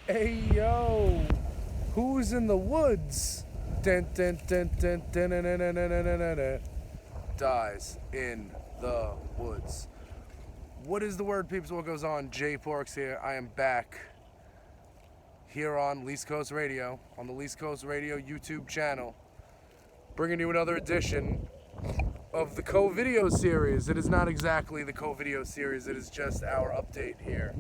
Hey yo, who's in the woods? Dun, dun, dun, dun, dun, dun, dun, dun, dun, dun, dun, dun. Dies in the woods. What is the word, peeps? What goes on? Jay Porks here. I am back here on Least Coast Radio, on the Least Coast Radio YouTube channel, bringing you another edition of the Co-Video series. It is not exactly the Co-Video series, it is just our update here,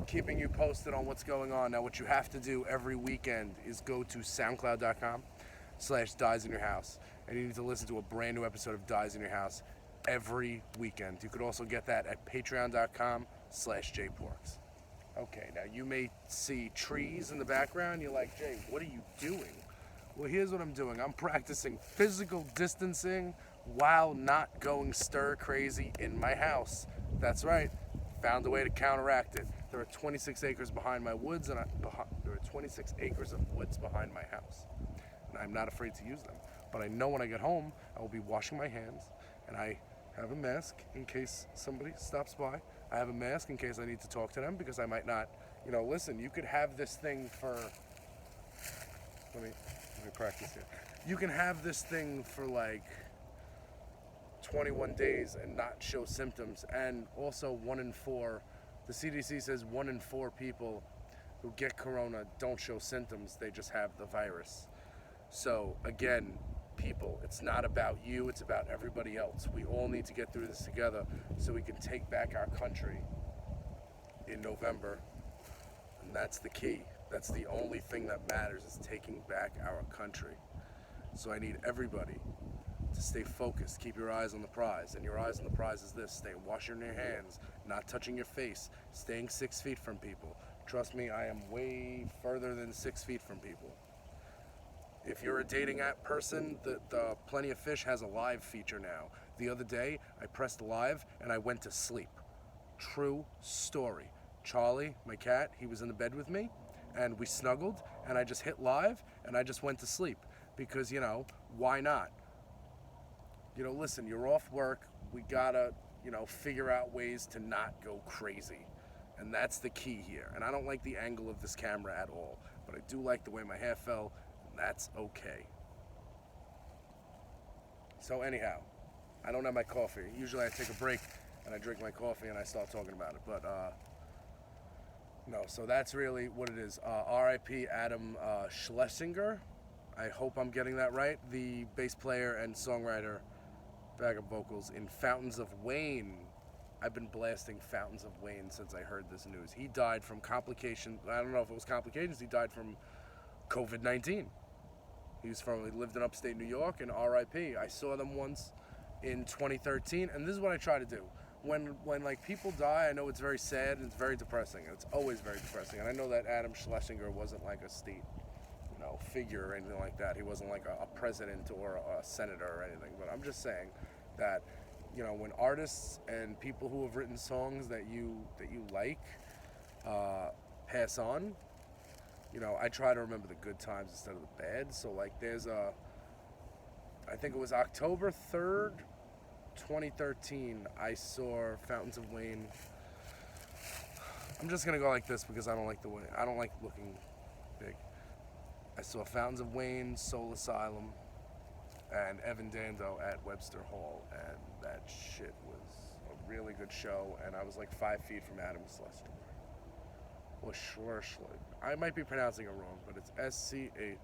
keeping you posted on what's going on. Now, what you have to do every weekend is go to soundcloud.com/Dyze in your house, and you need to listen to a brand new episode of Dyze in your house every weekend. You could also get that at patreon.com/jporks. Okay, now you may see trees in the background. You're like, Jay, what are you doing? Well, here's what I'm doing. I'm practicing physical distancing while not going stir crazy in my house. That's right. Found a way to counteract it. There are 26 acres behind my woods, and there are 26 acres of woods behind my house, and I'm not afraid to use them. But I know when I get home, I will be washing my hands, and I have a mask in case somebody stops by. I have a mask in case I need to talk to them because I might not. Listen, you could have this thing for. Let me practice here. You can have this thing for like 21 days and not show symptoms, and also 1 in 4. The CDC says 1 in 4 people who get corona don't show symptoms, they just have the virus. So again, people, it's not about you, it's about everybody else. We all need to get through this together so we can take back our country in November, and that's the key. That's the only thing that matters, is taking back our country. So I need everybody to stay focused, keep your eyes on the prize, and your eyes on the prize is this: stay washing your hands, not touching your face, staying 6 feet from people. Trust me, I am way further than 6 feet from people. If you're a dating app person, the Plenty of Fish has a live feature now. The other day, I pressed live and I went to sleep. True story. Charlie, my cat, he was in the bed with me, and we snuggled, and I just hit live, and I just went to sleep. Because, why not? Listen, you're off work. We gotta, figure out ways to not go crazy. And that's the key here. And I don't like the angle of this camera at all, but I do like the way my hair fell, and that's okay. So anyhow, I don't have my coffee. Usually I take a break and I drink my coffee and I start talking about it. But, no, so that's really what it is. R.I.P. Adam Schlesinger. I hope I'm getting that right. The bass player and songwriter, backup vocals in Fountains of Wayne. I've been blasting Fountains of Wayne since I heard this news. He died from complications. I don't know if it was complications. He died from COVID-19. He lived in upstate New York, and R.I.P. I saw them once in 2013, and this is what I try to do. When like people die, I know it's very sad and it's very depressing, and it's always very depressing. And I know that Adam Schlesinger wasn't like a state, figure or anything like that. He wasn't like a president or a senator or anything. But I'm just saying that, when artists and people who have written songs that you like pass on, I try to remember the good times instead of the bad. So like I think it was October 3rd, 2013, I saw Fountains of Wayne. I'm just gonna go like this because I don't like looking big. I saw Fountains of Wayne, Soul Asylum, and Evan Dando at Webster Hall, and that shit was a really good show, and I was like 5 feet from Adam Schlesinger. Or Schlersler. I might be pronouncing it wrong, but it's Schlesinger.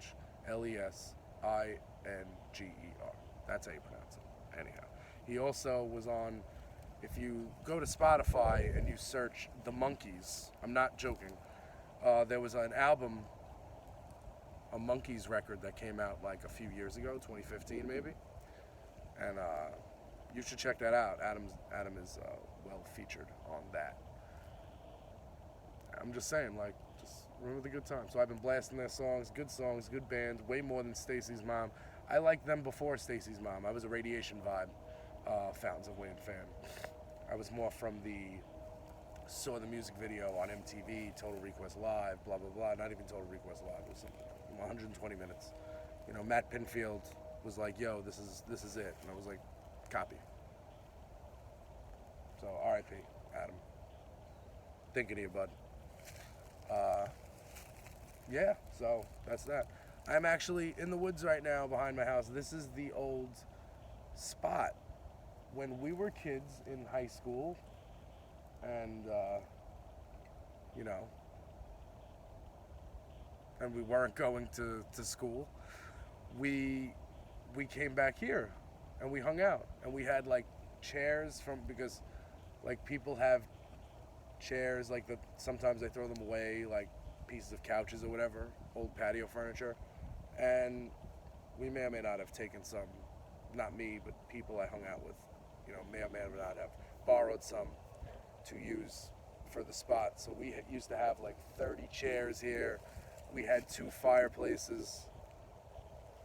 That's how you pronounce it. Anyhow, he also was on, if you go to Spotify and you search The Monkees, I'm not joking, there was an album, a Monkees record that came out like a few years ago, 2015 maybe, and you should check that out. Adam is well featured on that. I'm just saying, just remember the good times. So I've been blasting their songs, good band, way more than Stacy's Mom. I liked them before Stacy's Mom. I was a Radiation Vibe Fountains of Wayne fan. I was more from saw the music video on MTV, Total Request Live, blah, blah, blah. Not even Total Request Live. It was 120 minutes. Matt Pinfield was like, yo, this is it. And I was like, copy. So R.I.P. Adam. Thinking of you, bud. yeah, so that's that. I'm actually in the woods right now behind my house. This is the old spot when we were kids in high school, and you know, and we weren't going to school. We we came back here, and we hung out, and we had like chairs from because like people have chairs like the sometimes they throw them away like pieces of couches or whatever, old patio furniture, and we may or may not have taken some, not me, but people I hung out with, may or may not have borrowed some to use for the spot. So we used to have like 30 chairs here. We had 2 fireplaces.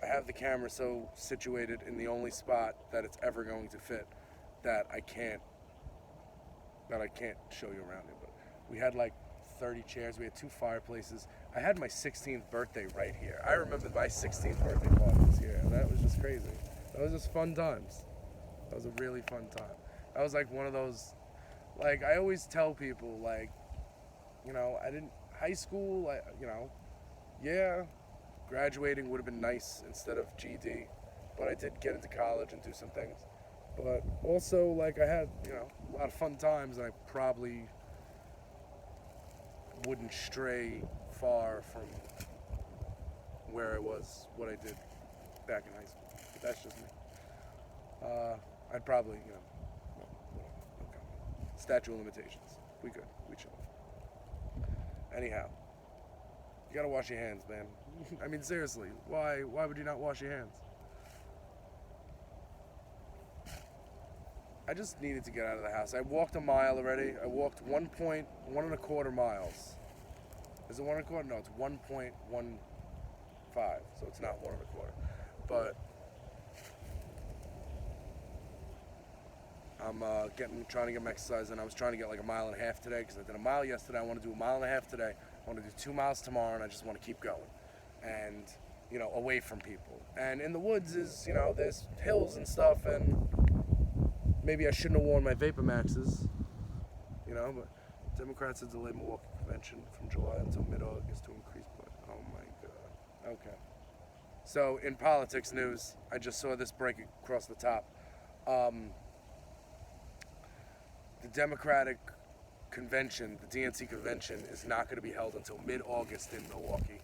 I have the camera so situated in the only spot that it's ever going to fit that I can't show you around it. But we had like 30 chairs. We had 2 fireplaces. I had my 16th birthday right here. I remember my 16th birthday party was here. That was just crazy. That was just fun times. That was a really fun time. That was like one of those, like I always tell people, like, high school, yeah, graduating would have been nice instead of GD, but I did get into college and do some things. But also, like, I had, a lot of fun times, and I probably wouldn't stray far from where I was, what I did back in high school. But that's just me. I'd probably, okay. Statute of limitations. We could. We chill. Anyhow, you gotta wash your hands, man. I mean, seriously, why would you not wash your hands? I just needed to get out of the house. I walked a mile already. I walked 1.125 miles. Is it 1.25? No, it's 1.15. So it's not 1.25. But I'm trying to get my exercise, and I was trying to get like a mile and a half today because I did a mile yesterday. I want to do a mile and a half today. I want to do 2 miles tomorrow, and I just want to keep going, and away from people. And in the woods is there's hills and stuff, and maybe I shouldn't have worn my Vapor Maxes, but Democrats have delayed Milwaukee convention from July until mid-August to increase. Oh my God. Okay. So in politics news, I just saw this break across the top. The Democratic convention, the DNC convention, is not going to be held until mid-August in Milwaukee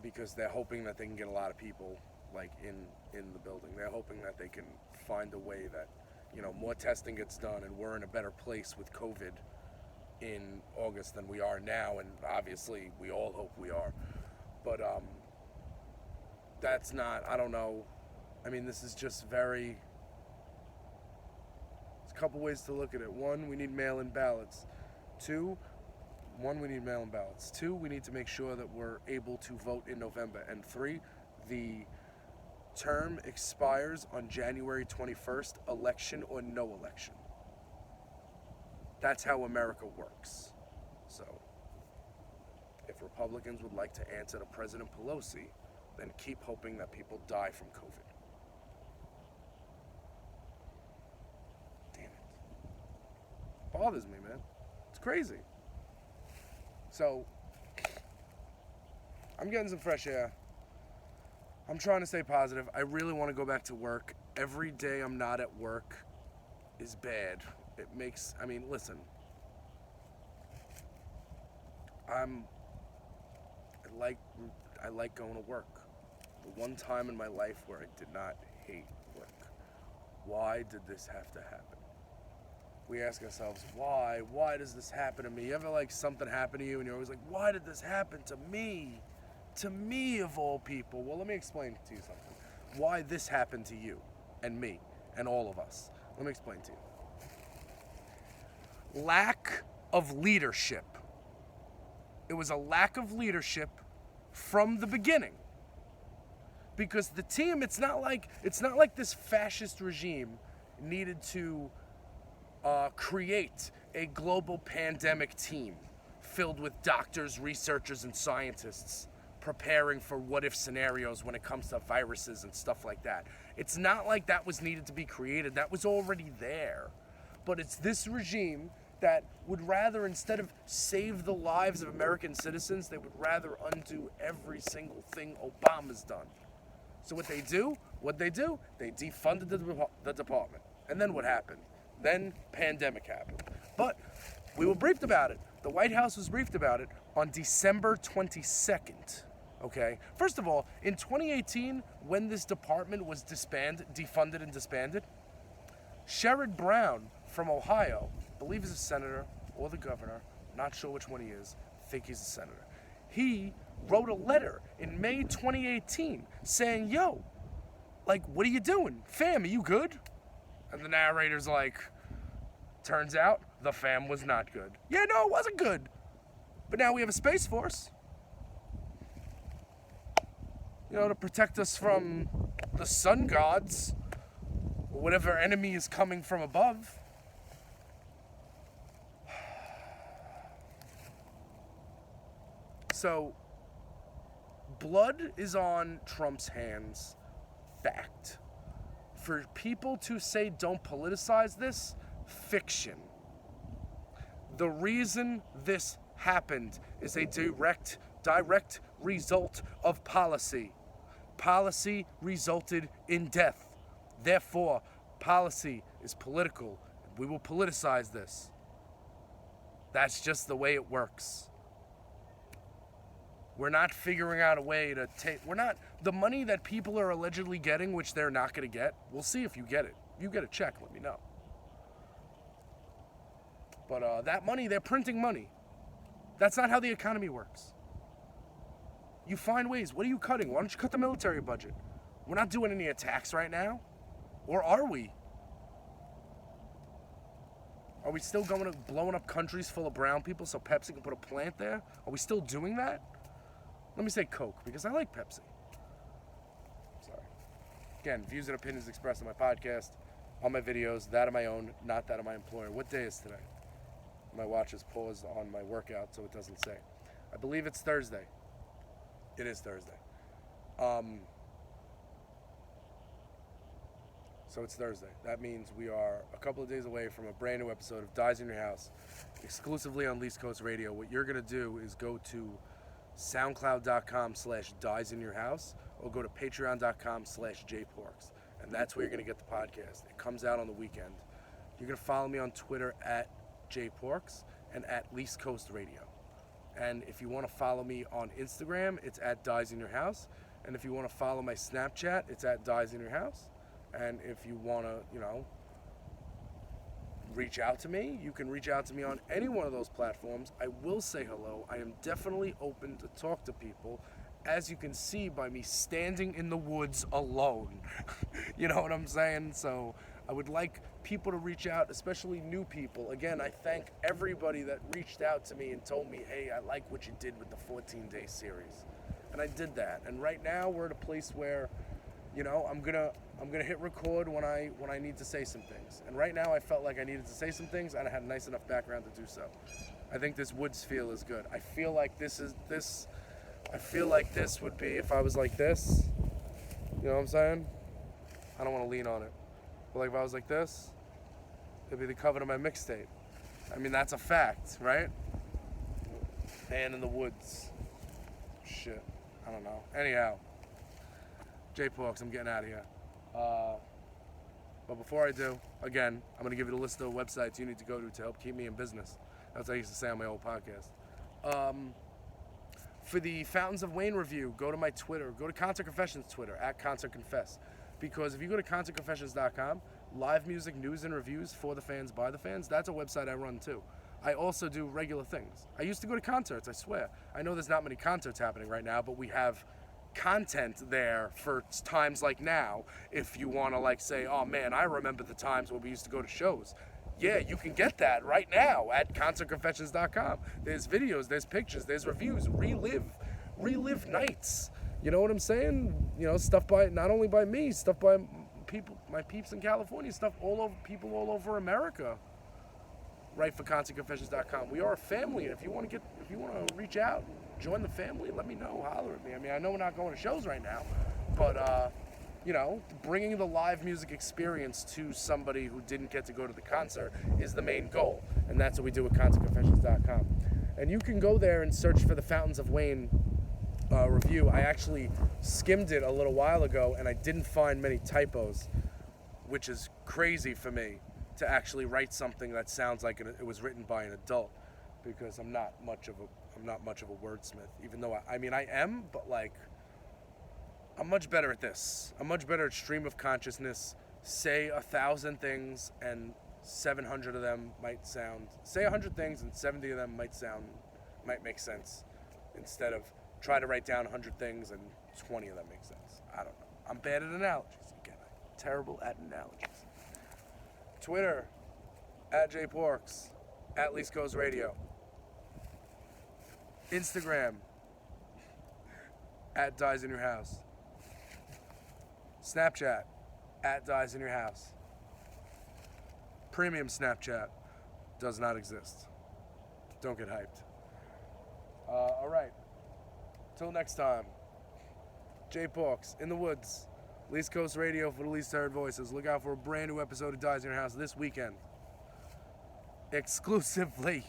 because they're hoping that they can get a lot of people like in the building. They're hoping that they can find a way that more testing gets done, and we're in a better place with COVID in August than we are now, and obviously we all hope we are. But that's not, I don't know. I mean, this is just very, there's a couple ways to look at it. 1, we need mail-in ballots. 2, we need mail-in ballots. 2, we need to make sure that we're able to vote in November. And 3, the term expires on January 21st, election or no election. That's how America works. So, if Republicans would like to answer to President Pelosi, then keep hoping that people die from COVID. Damn it. Bothers me, man. It's crazy. So, I'm getting some fresh air. I'm trying to stay positive. I really want to go back to work. Every day I'm not at work is bad. It makes, listen. I like going to work. The one time in my life where I did not hate work. Why did this have to happen? We ask ourselves, why? Why does this happen to me? You ever something happen to you and you're always like, why did this happen to me? To me of all people. Well, let me explain to you something. Why this happened to you and me and all of us. Let me explain to you. Lack of leadership. It was a lack of leadership from the beginning. Because the team, it's not like this fascist regime needed to create a global pandemic team filled with doctors, researchers, and scientists preparing for what-if scenarios when it comes to viruses and stuff like that. It's not like that was needed to be created. That was already there. But it's this regime that would rather, instead of save the lives of American citizens, they would rather undo every single thing Obama's done. So what they do, they defunded the department. And then what happened? Then pandemic happened. But we were briefed about it. The White House was briefed about it on December 22nd. Okay? First of all, in 2018, when this department was defunded and disbanded, Sherrod Brown from Ohio, I believe he's a senator or the governor, not sure which one he is, I think he's a senator. He wrote a letter in May 2018 saying, yo, like, what are you doing? Fam, are you good? And the narrator's like, turns out the fam was not good. Yeah, no, it wasn't good. But now we have a Space Force. You know, to protect us from the sun gods or whatever enemy is coming from above. So, blood is on Trump's hands. Fact. For people to say don't politicize this, fiction. The reason this happened is a direct result of policy. Policy resulted in death. Therefore, policy is political. We will politicize this. That's just the way it works. We're not figuring out a way to the money that people are allegedly getting, which they're not going to get. We'll see if you get it. If you get a check, let me know. But that money, they're printing money. That's not how the economy works. You find ways. What are you cutting? Why don't you cut the military budget? We're not doing any attacks right now. Or are we? Are we still blowing up countries full of brown people so Pepsi can put a plant there? Are we still doing that? Let me say Coke, because I like Pepsi. Sorry. Again, views and opinions expressed on my podcast, on my videos, that of my own, not that of my employer. What day is today? My watch is paused on my workout, so it doesn't say. I believe it's Thursday. It is Thursday. So it's Thursday. That means we are a couple of days away from a brand new episode of Dyze in Your House, exclusively on Least Coast Radio. What you're going to do is go to soundcloud.com/DyzeInYourHouse or go to patreon.com/jporks. And that's where you're going to get the podcast. It comes out on the weekend. You're going to follow me on Twitter at jporks and at Least Coast Radio. And if you want to follow me on Instagram, it's at Dyze in Your House. And if you want to follow my Snapchat, it's at Dyze in Your House. And if you want to, reach out to me, you can reach out to me on any one of those platforms. I will say hello. I am definitely open to talk to people, as you can see by me standing in the woods alone. You know what I'm saying? So I would like people to reach out, especially new people. Again, I thank everybody that reached out to me and told me, hey, I like what you did with the 14-day series. And I did that. And right now we're at a place where, I'm gonna hit record when I need to say some things. And right now I felt like I needed to say some things, and I had a nice enough background to do so. I think this woods feel is good. I feel like this would be, if I was like this, you know what I'm saying? I don't want to lean on it. But like if I was like this, it'd be the cover of my mixtape. I mean, that's a fact, right? Man in the woods. Shit. I don't know. Anyhow. J-Porks, I'm getting out of here. But before I do, again, I'm going to give you the list of websites you need to go to help keep me in business. That's what I used to say on my old podcast. For the Fountains of Wayne review, go to my Twitter. Go to Concert Confessions Twitter, at Concert Confess. Because if you go to concertconfessions.com, live music, news, and reviews for the fans, by the fans, that's a website I run too. I also do regular things. I used to go to concerts, I swear. I know there's not many concerts happening right now, but we have content there for times like now. If you want to say, oh man, I remember the times when we used to go to shows. Yeah, you can get that right now at concertconfessions.com. There's videos, there's pictures, there's reviews. Relive nights. You know what I'm saying? Stuff by, not only by me, stuff by people, my peeps in California, stuff people all over America. Right, for concertconfessions.com. We are a family, and if you want to reach out, join the family, let me know, holler at me. I mean, I know we're not going to shows right now, but you know, bringing the live music experience to somebody who didn't get to go to the concert is the main goal. And that's what we do at concertconfessions.com. And you can go there and search for the Fountains of Wayne review. I actually skimmed it a little while ago, and I didn't find many typos, which is crazy for me to actually write something that sounds like it was written by an adult, because I'm not much of a wordsmith, even though I mean I am, but like I'm much better at this. I'm much better at stream of consciousness. Say 1,000 things and 700 of them might sound. Say 100 things and 70 of them might make sense, instead of try to write down 100 things and 20 of them make sense. I don't know. I'm bad at analogies. Again, I'm terrible at analogies. Twitter, at JPorks, at Least Coast Radio. Instagram, at Dyze in Your House. Snapchat, at Dyze in Your House. Premium Snapchat does not exist. Don't get hyped. All right. Till next time. JPorks, in the woods. Least Coast Radio for the least heard voices. Look out for a brand new episode of Dyze in Your House this weekend. Exclusively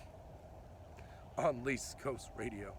on Least Coast Radio.